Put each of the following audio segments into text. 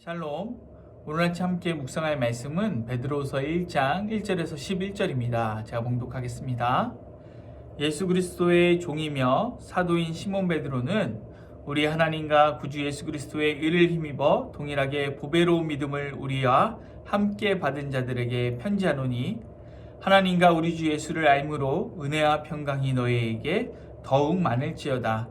샬롬. 오늘 아침 함께 묵상할 말씀은 베드로서 1장 1절에서 11절입니다. 제가 봉독하겠습니다. 예수 그리스도의 종이며 사도인 시몬 베드로는 우리 하나님과 구주 예수 그리스도의 의를 힘입어 동일하게 보배로운 믿음을 우리와 함께 받은 자들에게 편지하노니, 하나님과 우리 주 예수를 알므로 은혜와 평강이 너희에게 더욱 많을지어다.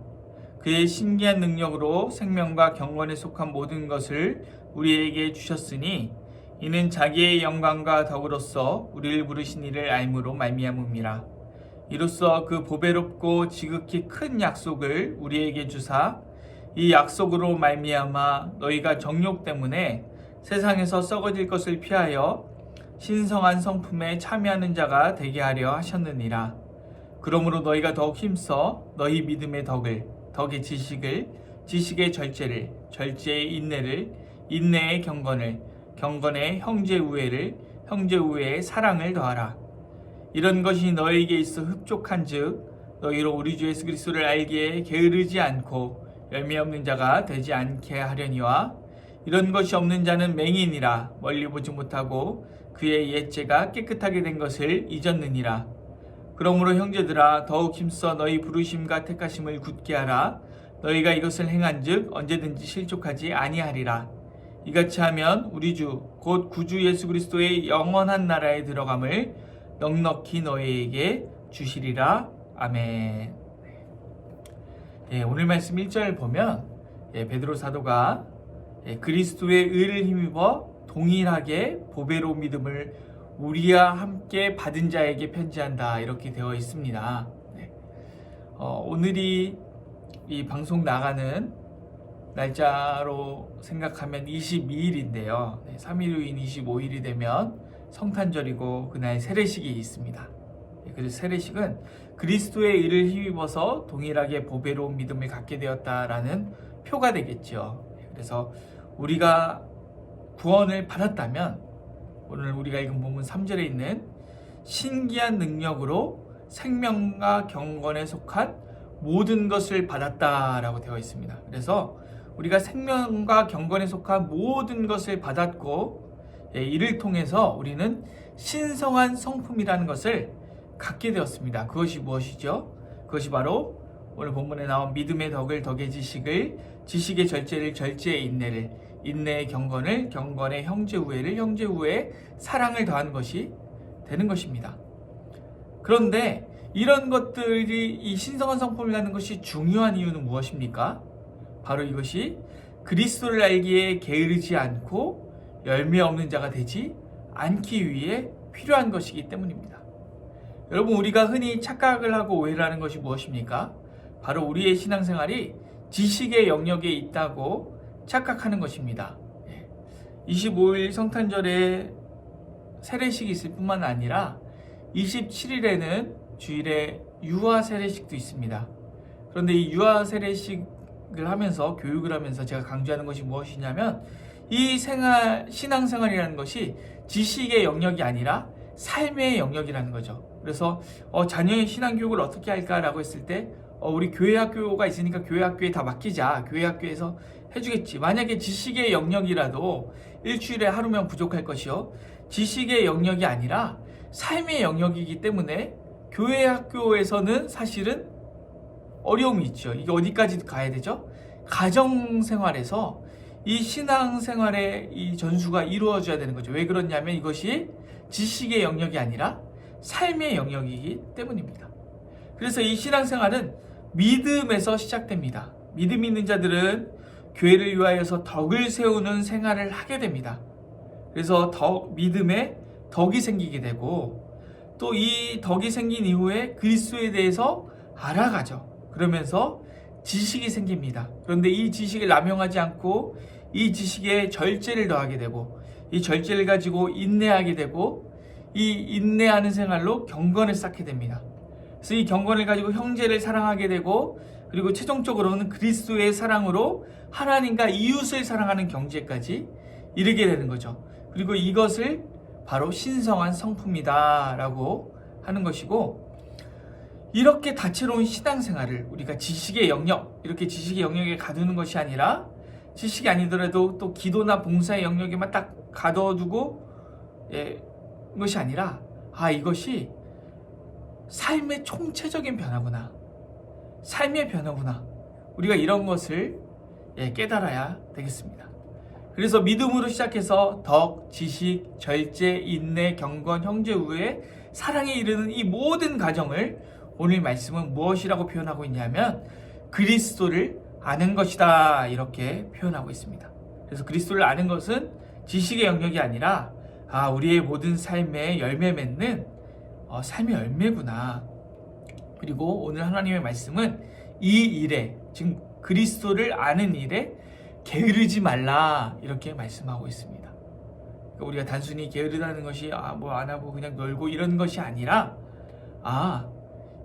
그의 신기한 능력으로 생명과 경건에 속한 모든 것을 우리에게 주셨으니, 이는 자기의 영광과 덕으로서 우리를 부르신 이를 알므로 말미암음이라. 이로써 그 보배롭고 지극히 큰 약속을 우리에게 주사, 이 약속으로 말미암아 너희가 정욕 때문에 세상에서 썩어질 것을 피하여 신성한 성품에 참여하는 자가 되게 하려 하셨느니라. 그러므로 너희가 더욱 힘써 너희 믿음의 덕을, 덕의 지식을, 지식의 절제를, 절제의 인내를, 인내의 경건을, 경건의 형제 우애를, 형제 우애의 사랑을 더하라. 이런 것이 너희에게 있어 흡족한즉 너희로 우리 주 예수 그리스도를 알기에 게으르지 않고 열매 없는 자가 되지 않게 하려니와, 이런 것이 없는 자는 맹인이라 멀리 보지 못하고 그의 옛죄가 깨끗하게 된 것을 잊었느니라. 그러므로 형제들아, 더욱 힘써 너희 부르심과 택하심을 굳게 하라. 너희가 이것을 행한즉 언제든지 실족하지 아니하리라. 이같이 하면 우리 주 곧 구주 예수 그리스도의 영원한 나라에 들어감을 넉넉히 너희에게 주시리라. 아멘. 오늘 말씀 1절 보면 베드로 사도가 그리스도의 의를 힘입어 동일하게 보배로운 믿음을 우리와 함께 받은 자에게 편지한다, 이렇게 되어 있습니다. 오늘이 이 방송 나가는 날짜로 생각하면 22일인데요. 3일 후인 25일이 되면 성탄절이고 그날 세례식이 있습니다. 그래서 세례식은 그리스도의 의를 힘입어서 동일하게 보배로운 믿음을 갖게 되었다라는 표가 되겠죠. 그래서 우리가 구원을 받았다면 오늘 우리가 읽은 본문 3절에 있는 신기한 능력으로 생명과 경건에 속한 모든 것을 받았다라고 되어 있습니다. 그래서 우리가 생명과 경건에 속한 모든 것을 받았고, 이를 통해서 우리는 신성한 성품이라는 것을 갖게 되었습니다. 그것이 무엇이죠? 그것이 바로 오늘 본문에 나온 믿음의 덕을, 덕의 지식을, 지식의 절제를, 절제의 인내를, 인내의 경건을, 경건의 형제 우애를, 형제 우애의 사랑을 더하는 것이 되는 것입니다. 그런데 이런 것들이, 이 신성한 성품이라는 것이 중요한 이유는 무엇입니까? 바로 이것이 그리스도를 알기에 게으르지 않고 열매 없는 자가 되지 않기 위해 필요한 것이기 때문입니다. 여러분, 우리가 흔히 착각을 하고 오해를 하는 것이 무엇입니까? 바로 우리의 신앙생활이 지식의 영역에 있다고 착각하는 것입니다. 25일 성탄절에 세례식이 있을 뿐만 아니라 27일에는 주일에 유아 세례식도 있습니다. 그런데 이 유아 세례식을 하면서, 교육을 하면서 제가 강조하는 것이 무엇이냐면, 이 신앙생활이라는 것이 지식의 영역이 아니라 삶의 영역이라는 거죠. 그래서 자녀의 신앙교육을 어떻게 할까라고 했을 때 우리 교회 학교가 있으니까 교회 학교에 다 맡기자, 교회 학교에서 해주겠지. 만약에 지식의 영역이라도 일주일에 하루면 부족할 것이요, 지식의 영역이 아니라 삶의 영역이기 때문에 교회 학교에서는 사실은 어려움이 있죠. 이게 어디까지 가야 되죠? 가정생활에서 이 신앙생활의 이 전수가 이루어져야 되는 거죠. 왜 그러냐면 이것이 지식의 영역이 아니라 삶의 영역이기 때문입니다. 그래서 이 신앙생활은 믿음에서 시작됩니다. 믿음 있는 자들은 교회를 위하여서 덕을 세우는 생활을 하게 됩니다. 그래서 믿음에 덕이 생기게 되고, 또 이 덕이 생긴 이후에 그리스도에 대해서 알아가죠. 그러면서 지식이 생깁니다. 그런데 이 지식을 남용하지 않고 이 지식에 절제를 더하게 되고, 이 절제를 가지고 인내하게 되고, 이 인내하는 생활로 경건을 쌓게 됩니다. 그래서 이 경건을 가지고 형제를 사랑하게 되고, 그리고 최종적으로는 그리스도의 사랑으로 하나님과 이웃을 사랑하는 경지까지 이르게 되는 거죠. 그리고 이것을 바로 신성한 성품이다 라고 하는 것이고, 이렇게 다채로운 신앙생활을 우리가 지식의 영역, 이렇게 지식의 영역에 가두는 것이 아니라 지식이 아니더라도 또 기도나 봉사의 영역에만 딱 가둬두고 것이 아니라 이것이 삶의 총체적인 변화구나. 삶의 변화구나. 우리가 이런 것을 깨달아야 되겠습니다. 그래서 믿음으로 시작해서 덕, 지식, 절제, 인내, 경건, 형제 우애, 사랑에 이르는 이 모든 과정을 오늘 말씀은 무엇이라고 표현하고 있냐면 그리스도를 아는 것이다, 이렇게 표현하고 있습니다. 그래서 그리스도를 아는 것은 지식의 영역이 아니라 우리의 모든 삶에 열매 맺는 삶의 열매구나. 그리고 오늘 하나님의 말씀은 이 일에, 즉 그리스도를 아는 일에 게으르지 말라, 이렇게 말씀하고 있습니다. 그러니까 우리가 단순히 게으르다는 것이 뭐 안 하고 그냥 놀고 이런 것이 아니라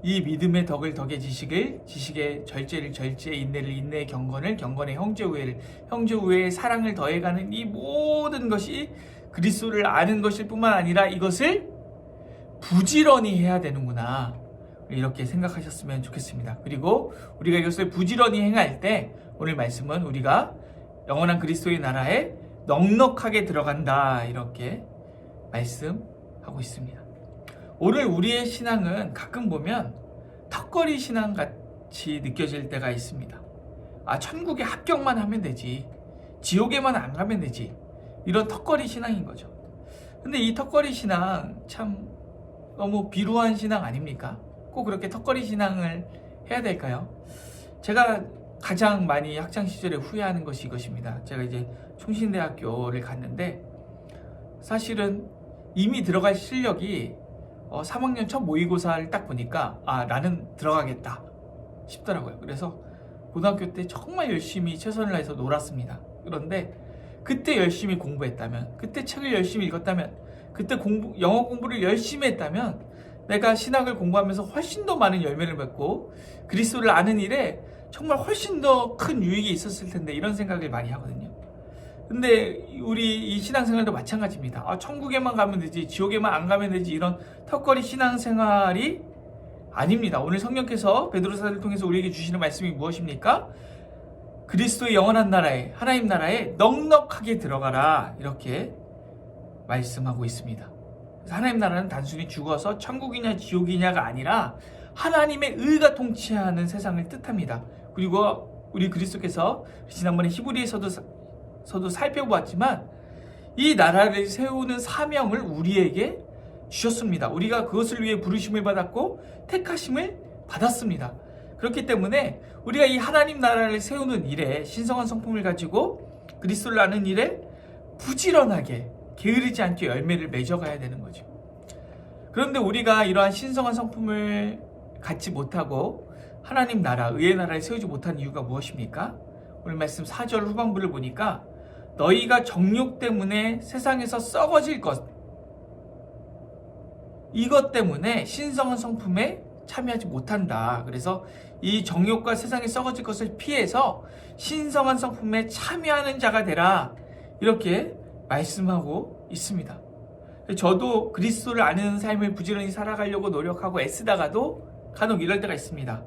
이 믿음의 덕을 덕의 지식을, 지식의 절제를 절제, 인내를 인내의 경건을, 경건의 형제 우애를, 형제 우애의 사랑을 더해가는 이 모든 것이 그리스도를 아는 것일 뿐만 아니라 이것을 부지런히 해야 되는구나, 이렇게 생각하셨으면 좋겠습니다. 그리고 우리가 이것을 부지런히 행할 때 오늘 말씀은 우리가 영원한 그리스도의 나라에 넉넉하게 들어간다, 이렇게 말씀하고 있습니다. 오늘 우리의 신앙은 가끔 보면 턱걸이 신앙 같이 느껴질 때가 있습니다. 천국에 합격만 하면 되지, 지옥에만 안 가면 되지, 이런 턱걸이 신앙인 거죠. 근데 이 턱걸이 신앙 참 너무 비루한 신앙 아닙니까? 꼭 그렇게 턱걸이 신앙을 해야 될까요? 제가 가장 많이 학창시절에 후회하는 것이 이것입니다. 제가 이제 충신대학교를 갔는데 사실은 이미 들어갈 실력이 3학년 첫 모의고사를 딱 보니까 나는 들어가겠다 싶더라고요. 그래서 고등학교 때 정말 열심히 최선을 다해서 놀았습니다. 그런데 그때 열심히 공부했다면, 그때 책을 열심히 읽었다면, 그때 영어 공부를 열심히 했다면 내가 신학을 공부하면서 훨씬 더 많은 열매를 맺고 그리스도를 아는 일에 정말 훨씬 더 큰 유익이 있었을 텐데, 이런 생각을 많이 하거든요. 근데 우리 이 신앙생활도 마찬가지입니다. 천국에만 가면 되지, 지옥에만 안 가면 되지, 이런 턱걸이 신앙생활이 아닙니다. 오늘 성령께서 베드로사를 통해서 우리에게 주시는 말씀이 무엇입니까? 그리스도의 영원한 나라에, 하나님 나라에 넉넉하게 들어가라, 이렇게 말씀하고 있습니다. 그래서 하나님 나라는 단순히 죽어서 천국이냐 지옥이냐가 아니라 하나님의 의가 통치하는 세상을 뜻합니다. 그리고 우리 그리스도께서 지난번에 히브리서도 살펴보았지만 이 나라를 세우는 사명을 우리에게 주셨습니다. 우리가 그것을 위해 부르심을 받았고 택하심을 받았습니다. 그렇기 때문에 우리가 이 하나님 나라를 세우는 일에, 신성한 성품을 가지고 그리스도를 아는 일에 부지런하게 게으르지 않게 열매를 맺어가야 되는 거죠. 그런데 우리가 이러한 신성한 성품을 갖지 못하고 하나님 나라, 의의 나라를 세우지 못한 이유가 무엇입니까? 오늘 말씀 4절 후반부를 보니까 너희가 정욕 때문에 세상에서 썩어질 것, 이것 때문에 신성한 성품에 참여하지 못한다. 그래서 이 정욕과 세상에 썩어질 것을 피해서 신성한 성품에 참여하는 자가 되라, 이렇게 말씀하고 있습니다. 저도 그리스도를 아는 삶을 부지런히 살아가려고 노력하고 애쓰다가도 간혹 이럴 때가 있습니다.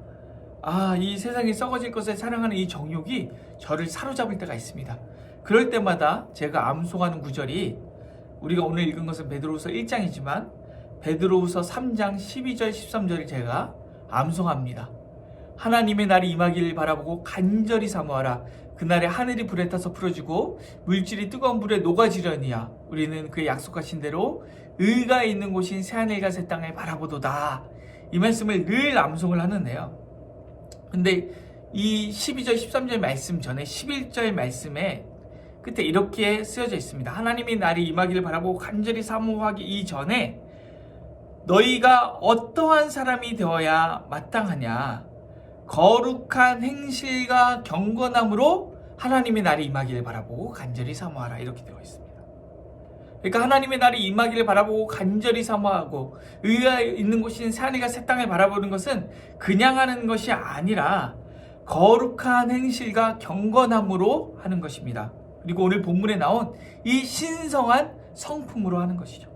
이 세상에 썩어질 것을 사랑하는 이 정욕이 저를 사로잡을 때가 있습니다. 그럴 때마다 제가 암송하는 구절이, 우리가 오늘 읽은 것은 베드로후서 1장이지만 베드로후서 3장 12절 13절을 제가 암송합니다. 하나님의 날이 임하기를 바라보고 간절히 사모하라. 그날에 하늘이 불에 타서 풀어지고 물질이 뜨거운 불에 녹아지려니와 우리는 그의 약속하신 대로 의가 있는 곳인 새하늘과 새 땅을 바라보도다. 이 말씀을 늘 암송을 하는데요. 근데 이 12절 13절 말씀 전에 11절 말씀에 끝에 이렇게 쓰여져 있습니다. 하나님의 날이 임하기를 바라보고 간절히 사모하기 이전에 너희가 어떠한 사람이 되어야 마땅하냐, 거룩한 행실과 경건함으로 하나님의 날이 임하기를 바라보고 간절히 사모하라, 이렇게 되어 있습니다. 그러니까 하나님의 날이 임하기를 바라보고 간절히 사모하고 의가 있는 곳인 새하늘과 새 땅을 바라보는 것은 그냥 하는 것이 아니라 거룩한 행실과 경건함으로 하는 것입니다. 그리고 오늘 본문에 나온 이 신성한 성품으로 하는 것이죠.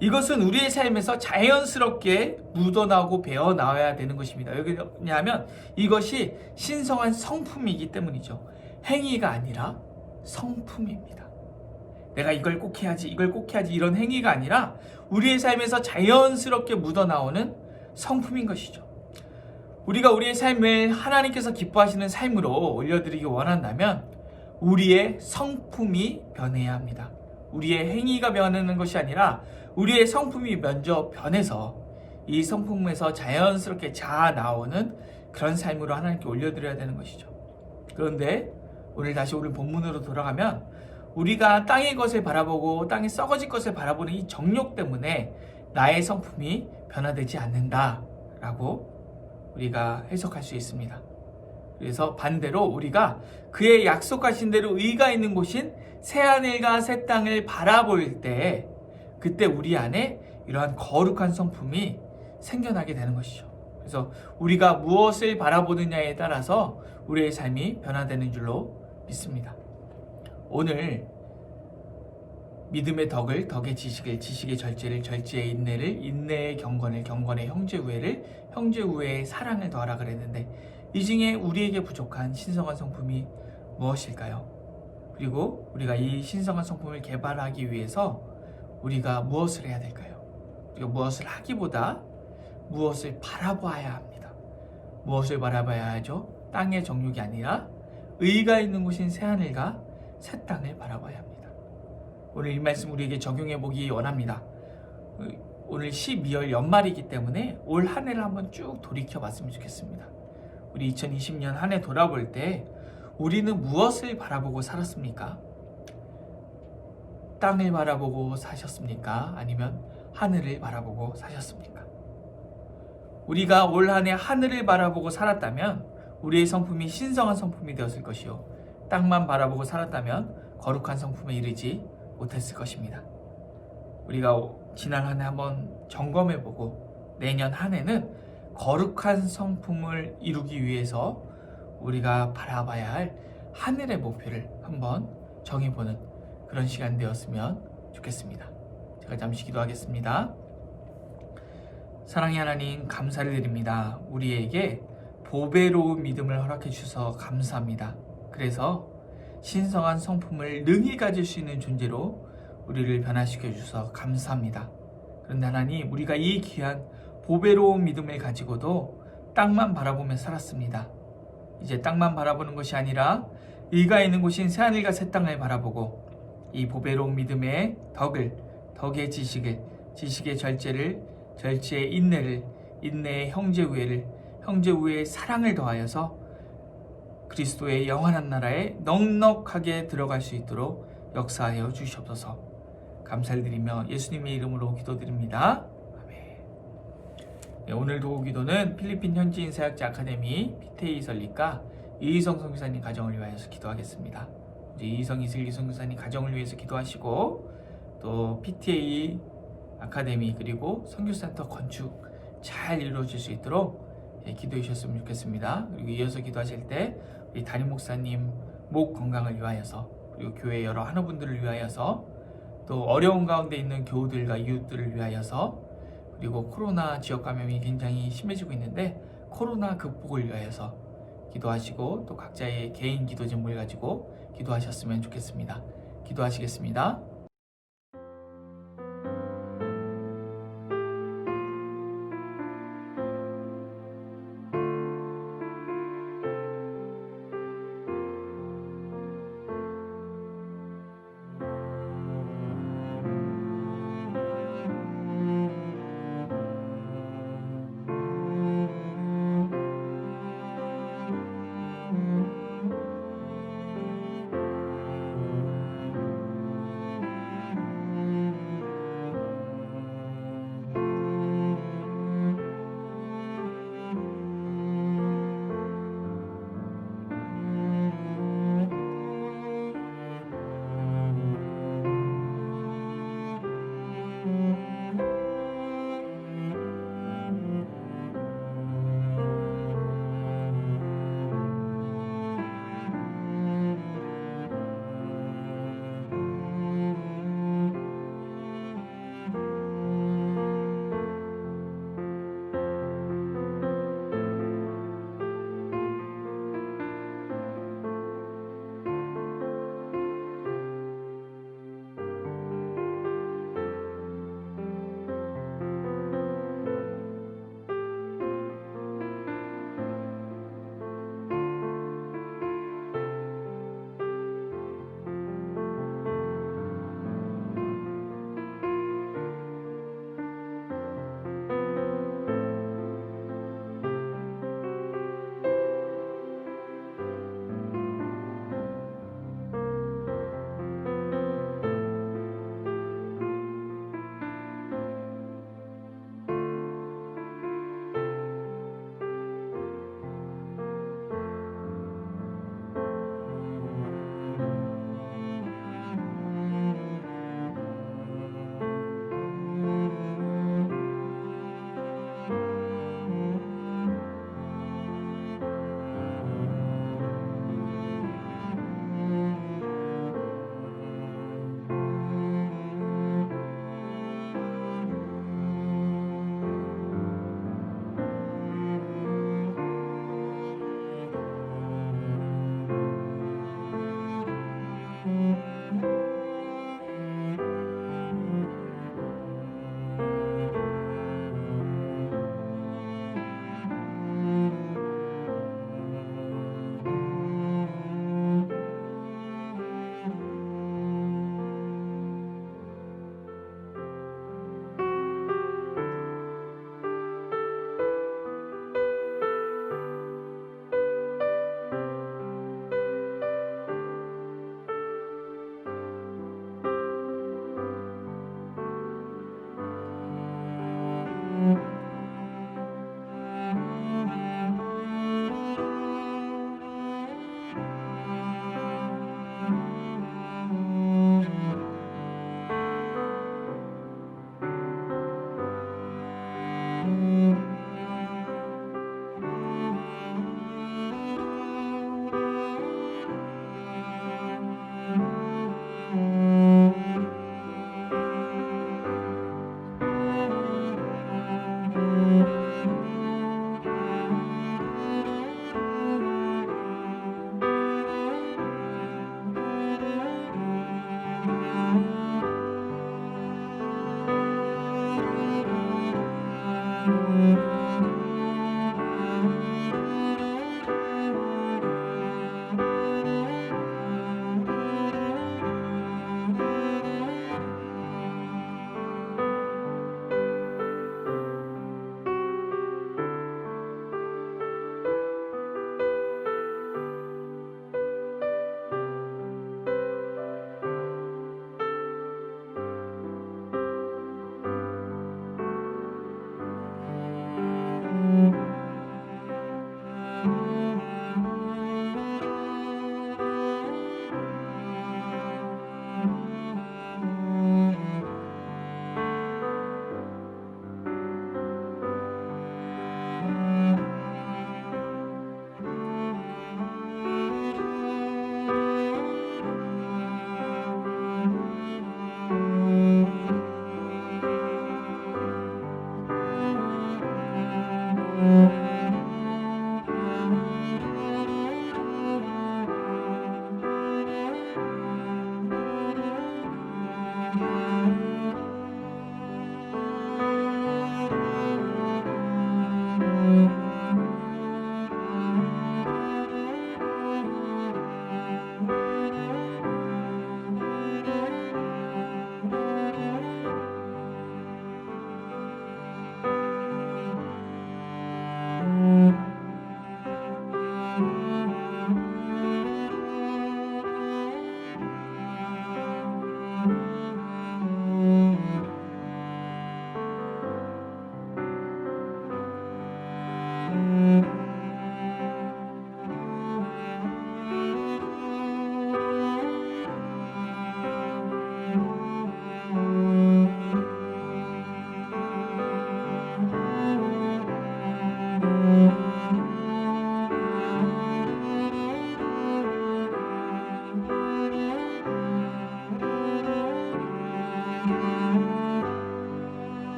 이것은 우리의 삶에서 자연스럽게 묻어나오고 배어나와야 되는 것입니다. 왜냐하면 이것이 신성한 성품이기 때문이죠. 행위가 아니라 성품입니다. 내가 이걸 꼭 해야지, 이걸 꼭 해야지 이런 행위가 아니라 우리의 삶에서 자연스럽게 묻어나오는 성품인 것이죠. 우리가 우리의 삶을 하나님께서 기뻐하시는 삶으로 올려드리기 원한다면 우리의 성품이 변해야 합니다. 우리의 행위가 변하는 것이 아니라 우리의 성품이 먼저 변해서 이 성품에서 자연스럽게 자아 나오는 그런 삶으로 하나님께 올려드려야 되는 것이죠. 그런데 오늘 본문으로 돌아가면 우리가 땅의 것을 바라보고 땅의 썩어질 것을 바라보는 이 정욕 때문에 나의 성품이 변화되지 않는다라고 우리가 해석할 수 있습니다. 그래서 반대로 우리가 그의 약속하신 대로 의가 있는 곳인 새하늘과 새 땅을 바라볼 때 그때 우리 안에 이러한 거룩한 성품이 생겨나게 되는 것이죠. 그래서 우리가 무엇을 바라보느냐에 따라서 우리의 삶이 변화되는 줄로 믿습니다. 오늘 믿음의 덕을, 덕의 지식을, 지식의 절제를, 절제의 인내를, 인내의 경건을, 경건의 형제우애를, 형제우애의 사랑을 더하라 그랬는데 이 중에 우리에게 부족한 신성한 성품이 무엇일까요? 그리고 우리가 이 신성한 성품을 개발하기 위해서 우리가 무엇을 해야 될까요? 우리가 무엇을 하기보다 무엇을 바라봐야 합니다. 무엇을 바라봐야 하죠? 땅의 정욕이 아니라 의가 있는 곳인 새하늘과 새 땅을 바라봐야 합니다. 오늘 이 말씀 우리에게 적용해 보기 원합니다. 오늘 12월 연말이기 때문에 올 한 해를 한번 쭉 돌이켜 봤으면 좋겠습니다. 우리 2020년 한 해 돌아볼 때 우리는 무엇을 바라보고 살았습니까? 땅을 바라보고 사셨습니까? 아니면 하늘을 바라보고 사셨습니까? 우리가 올 한 해 하늘을 바라보고 살았다면 우리의 성품이 신성한 성품이 되었을 것이요, 땅만 바라보고 살았다면 거룩한 성품에 이르지 못했을 것입니다. 우리가 지난 한 해 한번 점검해보고 내년 한 해는 거룩한 성품을 이루기 위해서 우리가 바라봐야 할 하늘의 목표를 한번 정해보는 그런 시간 되었으면 좋겠습니다. 제가 잠시 기도하겠습니다. 사랑의 하나님, 감사를 드립니다. 우리에게 보배로운 믿음을 허락해 주셔서 감사합니다. 그래서 신성한 성품을 능히 가질 수 있는 존재로 우리를 변화시켜 주셔서 감사합니다. 그런데 하나님, 우리가 이 귀한 보배로운 믿음을 가지고도 땅만 바라보며 살았습니다. 이제 땅만 바라보는 것이 아니라 의가 있는 곳인 새하늘과 새 땅을 바라보고 이 보배로운 믿음의 덕을, 덕의 지식을, 지식의 절제를, 절제의 인내를, 인내의 형제우애를, 형제우애의 사랑을 더하여서 그리스도의 영원한 나라에 넉넉하게 들어갈 수 있도록 역사하여 주시옵소서. 감사를 드리며 예수님의 이름으로 기도드립니다. 아멘. 네, 오늘 도구기도는 필리핀 현지인 사역자 아카데미 PTA 설립가 이희성 선교사님 가정을 위하여서 기도하겠습니다. 이희성 이슬기 선교사님 가정을 위해서 기도하시고 또 PTA 아카데미 그리고 선교센터 건축 잘 이루어질 수 있도록 기도해 주셨으면 좋겠습니다. 그리고 이어서 기도하실 때 우리 담임 목사님 목 건강을 위하여서, 그리고 교회 여러 한우분들을 위하여서, 또 어려운 가운데 있는 교우들과 이웃들을 위하여서, 그리고 코로나 지역 감염이 굉장히 심해지고 있는데 코로나 극복을 위하여서 기도하시고 또 각자의 개인 기도 제목을 가지고 기도하셨으면 좋겠습니다. 기도하시겠습니다.